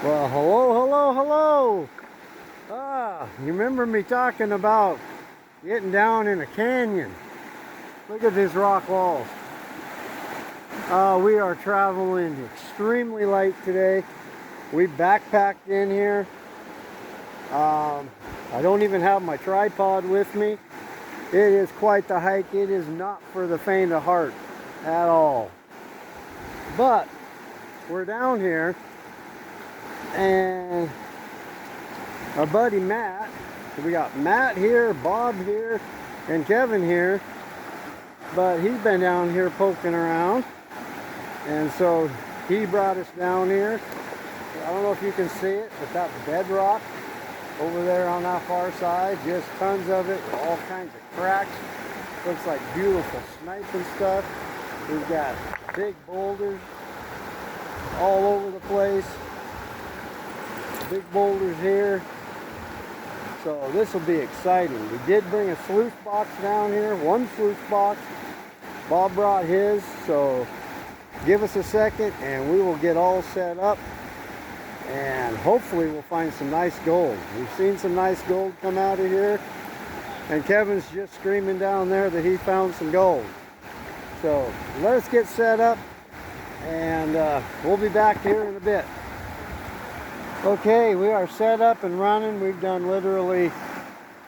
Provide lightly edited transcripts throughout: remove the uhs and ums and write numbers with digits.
Well, hello. You remember me talking about getting down in a canyon? Look at these rock walls. We are traveling extremely light today. We backpacked in here. I don't even have my tripod with me. It is quite the hike. It is not for the faint of heart at all. But we're down here, and our buddy Matt, we got Matt here, Bob here, and Kevin here, but he's been down here poking around, and so he brought us down here. I don't know if you can see it, but that's bedrock over there on that far side, just tons of it, all kinds of cracks. Looks like beautiful sniping stuff. We've got big boulders all over the place. Big boulders here. So this will be exciting. We did bring a sluice box down here, one sluice box. Bob brought his, so give us a second and we will get all set up. And hopefully we'll find some nice gold. We've seen some nice gold come out of here. And Kevin's just screaming down there that he found some gold. So let us get set up and we'll be back here in a bit. Okay, we are set up and running. We've done literally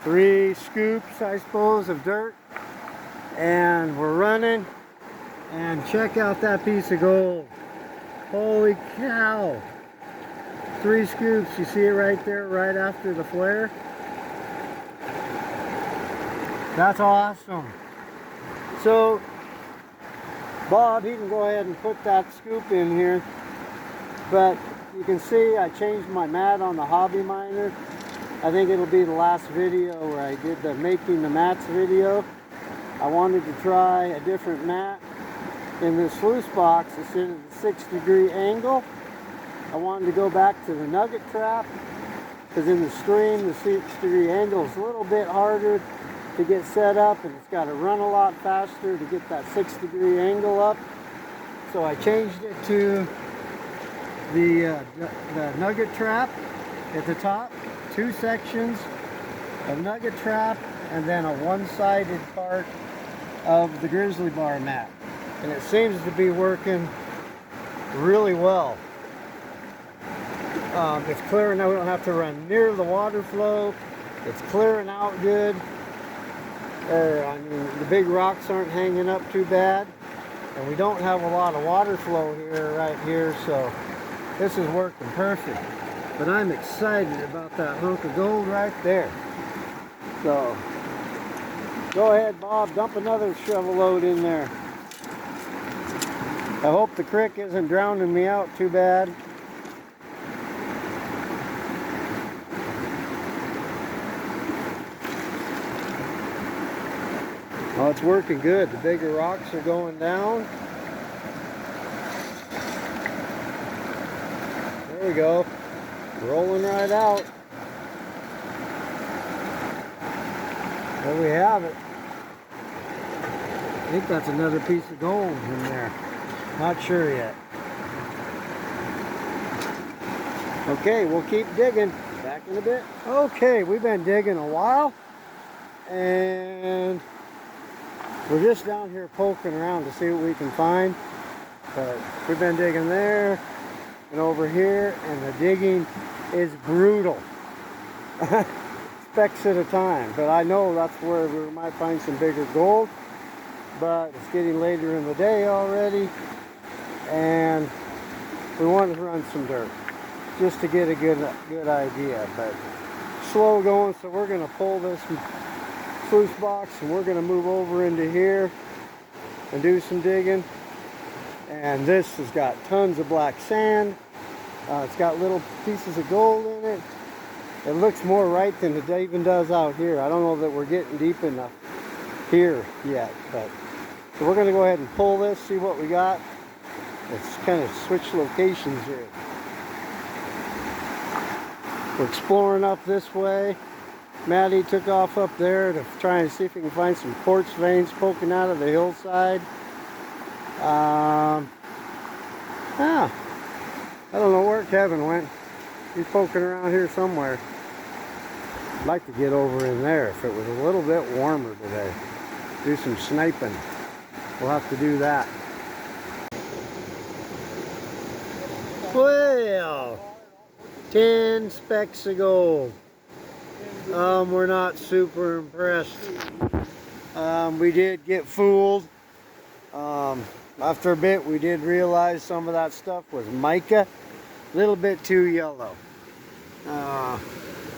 3 scoops, I suppose, of dirt. And we're running. And check out that piece of gold. Holy cow. 3 scoops, you see it right there, right after the flare. That's awesome. So, Bob, he can go ahead and put that scoop in here. But you can see I changed my mat on the hobby miner. I think it'll be the last video where I did the making the mats video. I wanted to try a different mat in this sluice box instead of the 6-degree angle. I wanted to go back to the nugget trap because in the stream the 6-degree angle is a little bit harder to get set up, and it's got to run a lot faster to get that 6-degree angle up. So I changed it to the nugget trap at the top, 2 sections of nugget trap, and then a one-sided part of the grizzly bar mat. And it seems to be working really well. It's clearing out. We don't have to run near the water flow. It's clearing out good. I mean, the big rocks aren't hanging up too bad. And we don't have a lot of water flow here, right here, so this is working perfect. But I'm excited about that hunk of gold right there. So, go ahead, Bob, dump another shovel load in there. I hope the creek isn't drowning me out too bad. Oh, it's working good. The bigger rocks are going down. There we go. Rolling right out. There we have it. I think that's another piece of gold in there. Not sure yet. Okay, we'll keep digging. Back in a bit. Okay, we've been digging a while. And we're just down here poking around to see what we can find. But we've been digging there and over here, and the digging is brutal. Specks at a time. But I know that's where we might find some bigger gold. But it's getting later in the day already, and we want to run some dirt just to get a good idea. But slow going, so we're going to pull this sluice box and we're going to move over into here and do some digging. And this has got tons of black sand. It's got little pieces of gold in it. It looks more right than it even does out here. I don't know that we're getting deep enough here yet, but so we're going to go ahead and pull this, see what we got. Let's kind of switch locations here. We're exploring up this way. Maddie took off up there to try and see if we can find some quartz veins poking out of the hillside. I don't know where Kevin went. He's poking around here somewhere. I'd like to get over in there if it was a little bit warmer today. Do some sniping. We'll have to do that. Well, 10 specks of gold. We're not super impressed. We did get fooled. After a bit, we did realize some of that stuff was mica. A little bit too yellow.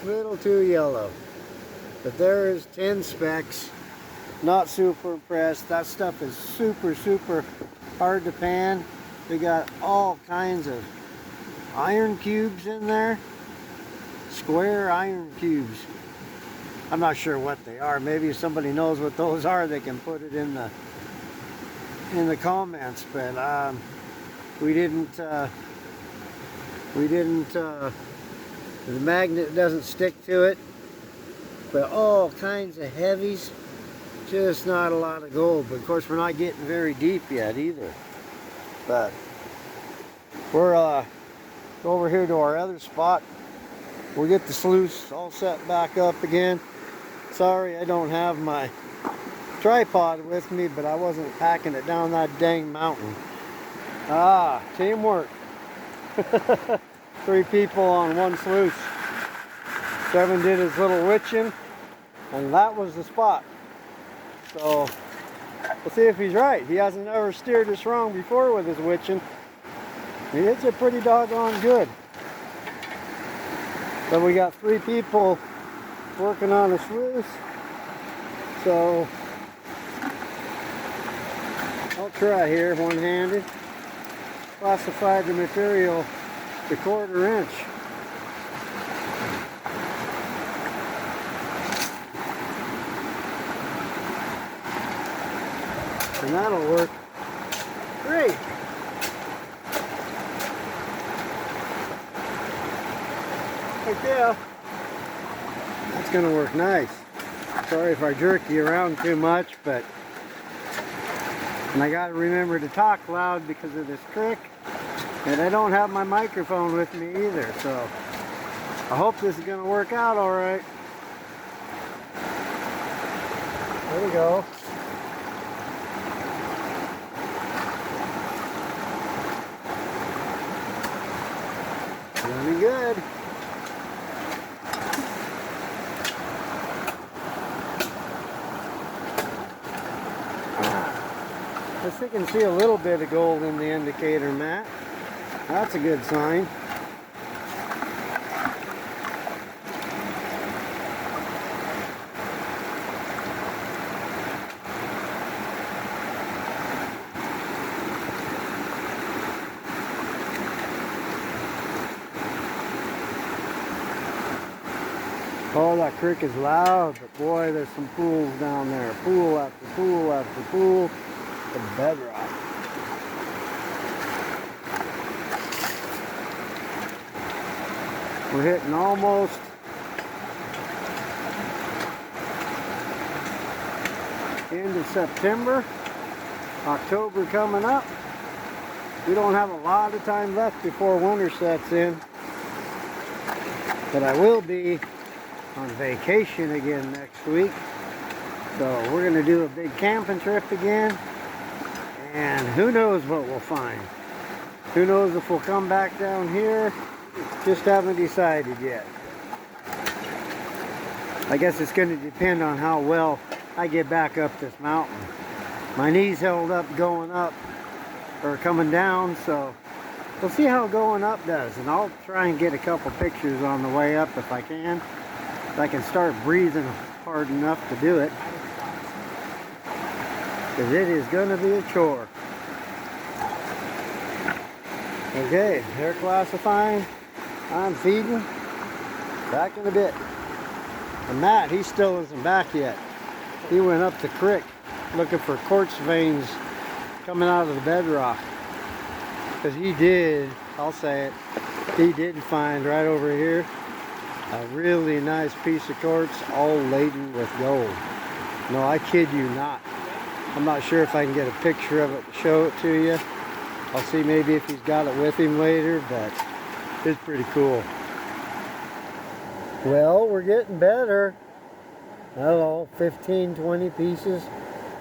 Little too yellow. But there is 10 specks. Not super impressed. That stuff is super, super hard to pan. We got all kinds of iron cubes in there. Square iron cubes. I'm not sure what they are. Maybe if somebody knows what those are, they can put it in the comments. But the magnet doesn't stick to it. But all kinds of heavies. Just not a lot of gold. But of course we're not getting very deep yet either. But we're over here to our other spot. We'll get the sluice all set back up again. Sorry I don't have my tripod with me, but I wasn't packing it down that dang mountain. Teamwork. 3 people on one sluice. Kevin did his little witching, and that was the spot. So we'll see if he's right. He hasn't ever steered us wrong before with his witching. He hits it pretty doggone good. So we got 3 people working on a sluice. So I'll try here one-handed. Classified the material to 1/4 inch. And that'll work great. Heck yeah. That's gonna work nice. Sorry if I jerk you around too much, but and I gotta remember to talk loud because of this crick. And I don't have my microphone with me either, so I hope this is gonna work out all right. There we go. Running good. I think I can see a little bit of gold in the indicator, Matt. That's a good sign. Oh, that creek is loud, but boy, there's some pools down there. Pool after pool after pool. The bedrock. We're hitting almost end of September. October coming up. We don't have a lot of time left before winter sets in. But I will be on vacation again next week. So we're going to do a big camping trip again. And who knows what we'll find. Who knows if we'll come back down here. Just haven't decided yet. I guess it's going to depend on how well I get back up this mountain. My knees held up going up or coming down, so we'll see how going up does. And I'll try and get a couple pictures on the way up if I can. If I can start breathing hard enough to do it. Because it is going to be a chore. Okay, they're classifying. I'm feeding. Back in a bit. And Matt, he still isn't back yet. He went up the creek looking for quartz veins coming out of the bedrock. Because he did, I'll say it, he did find right over here a really nice piece of quartz all laden with gold. No, I kid you not. I'm not sure if I can get a picture of it to show it to you. I'll see maybe if he's got it with him later, but it's pretty cool. Well, we're getting better. I don't know, 15, 20 pieces.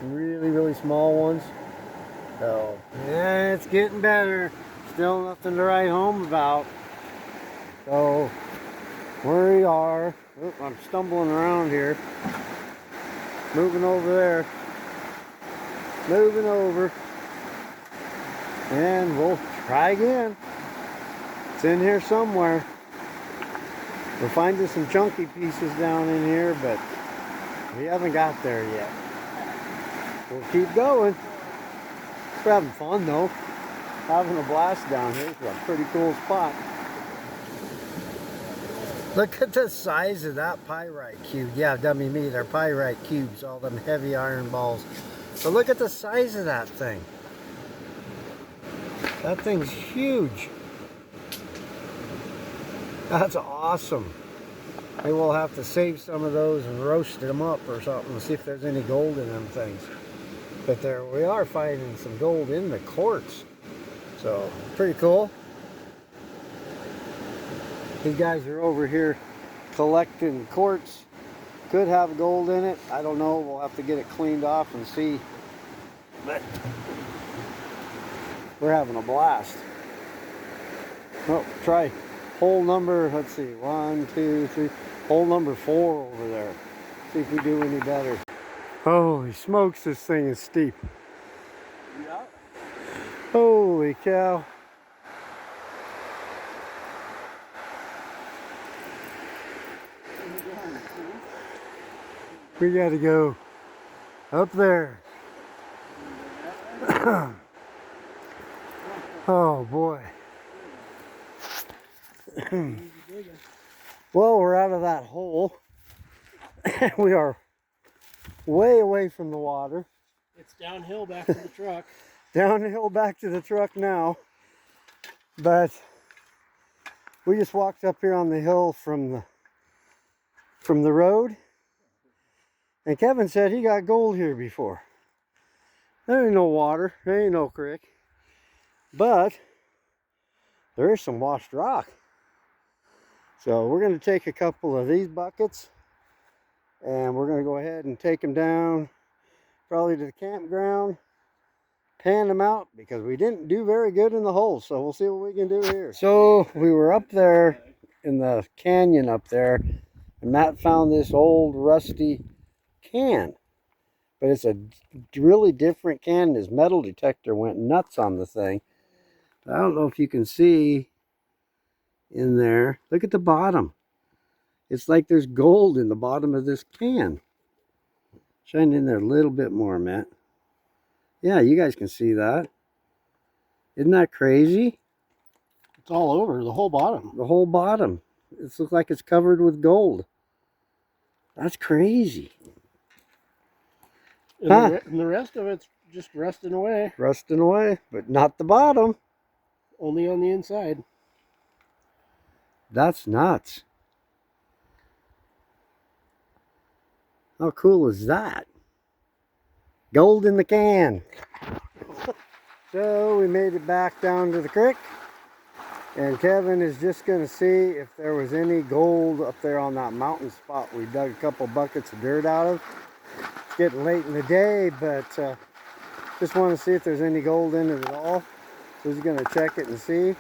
Really, really small ones. So, yeah, it's getting better. Still nothing to write home about. So, where we are. Oop, I'm stumbling around here. Moving over there. Moving over. And we'll try again. It's in here somewhere. We're finding some chunky pieces down in here, but we haven't got there yet. We'll keep going. We're having fun though. Having a blast down here. It's a pretty cool spot. Look at the size of that pyrite cube. Yeah, dummy me, they're pyrite cubes, all them heavy iron balls. But look at the size of that thing. That thing's huge. That's awesome. Maybe we'll have to save some of those and roast them up or something and see if there's any gold in them things. But there we are finding some gold in the quartz. So, pretty cool. These guys are over here collecting quartz. Could have gold in it. I don't know. We'll have to get it cleaned off and see. But we're having a blast. Oh, try hole number, let's see, 1, 2, 3. Hole number 4 over there. See if we do any better. Holy smokes, this thing is steep. Yeah. Holy cow. We gotta go up there. Oh boy. Well, we're out of that hole. We are way away from the water. It's downhill back to the truck. Downhill back to the truck now. But we just walked up here on the hill from the road. And Kevin said he got gold here before. There ain't no water, there ain't no creek. But there is some washed rock. So we're going to take a couple of these buckets and we're going to go ahead and take them down probably to the campground, pan them out because we didn't do very good in the hole. So we'll see what we can do here. So we were up there in the canyon up there and Matt found this old rusty can. But it's a really different can. His metal detector went nuts on the thing. I don't know if you can see in there. Look at the bottom. It's like there's gold in the bottom of this can. Shine in there a little bit more, Matt. Yeah, you guys can see that. Isn't that crazy? It's all over, the whole bottom. The whole bottom. It looks like it's covered with gold. That's crazy. And the rest of it's just rusting away. Rusting away, but not the bottom. Only on the inside. That's nuts. How cool is that? Gold in the can. So we made it back down to the creek. And Kevin is just going to see if there was any gold up there on that mountain spot we dug a couple buckets of dirt out of. It's getting late in the day, but just want to see if there's any gold in it at all. So he's going to check it and see.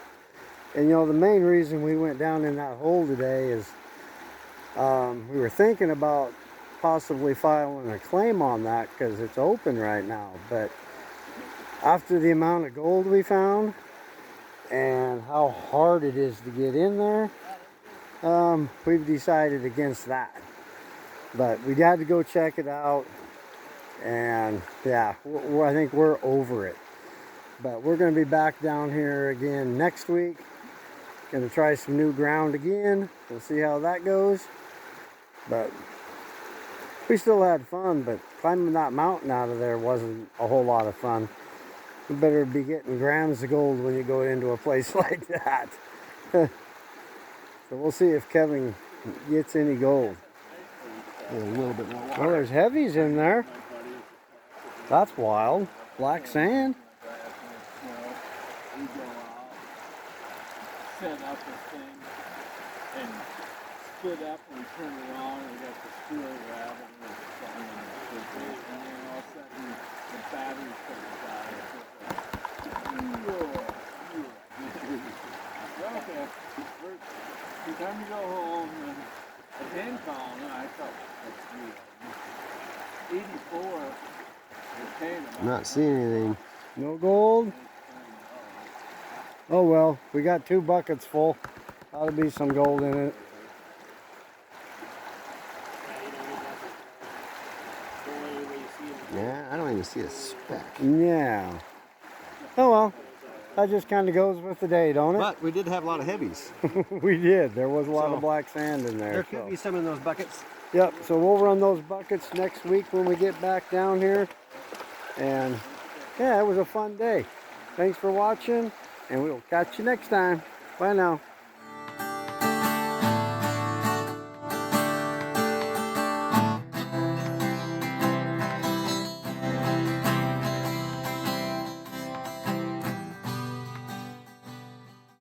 And you know, the main reason we went down in that hole today is we were thinking about possibly filing a claim on that because it's open right now. But after the amount of gold we found and how hard it is to get in there, we've decided against that. But we had to go check it out, and yeah, I think we're over it. But we're going to be back down here again next week. Going to try some new ground again. We'll see how that goes. But we still had fun, but climbing that mountain out of there wasn't a whole lot of fun. You better be getting grams of gold when you go into a place like that. So we'll see if Kevin gets any gold. A little bit more water. Well, there's heavies in there. That's wild. Black sand. Set up this thing and stood up and we turned it on and we got the spool rabbit and it was flying in the circle. And then all of a sudden the battery started dying. Okay, by the time you go home, I can call, no, I thought that's real. 84, they're paying about Not seeing anything. No gold? Oh well, we got 2 buckets full. Ought to be some gold in it. Yeah, I don't even see a speck. Yeah. Oh well, that just kind of goes with the day, don't it? But we did have a lot of heavies. We did. There was a lot So, of black sand in there. There could be some in those buckets. Yep, so we'll run those buckets next week when we get back down here. And yeah, it was a fun day. Thanks for watching, and we'll catch you next time. Bye now.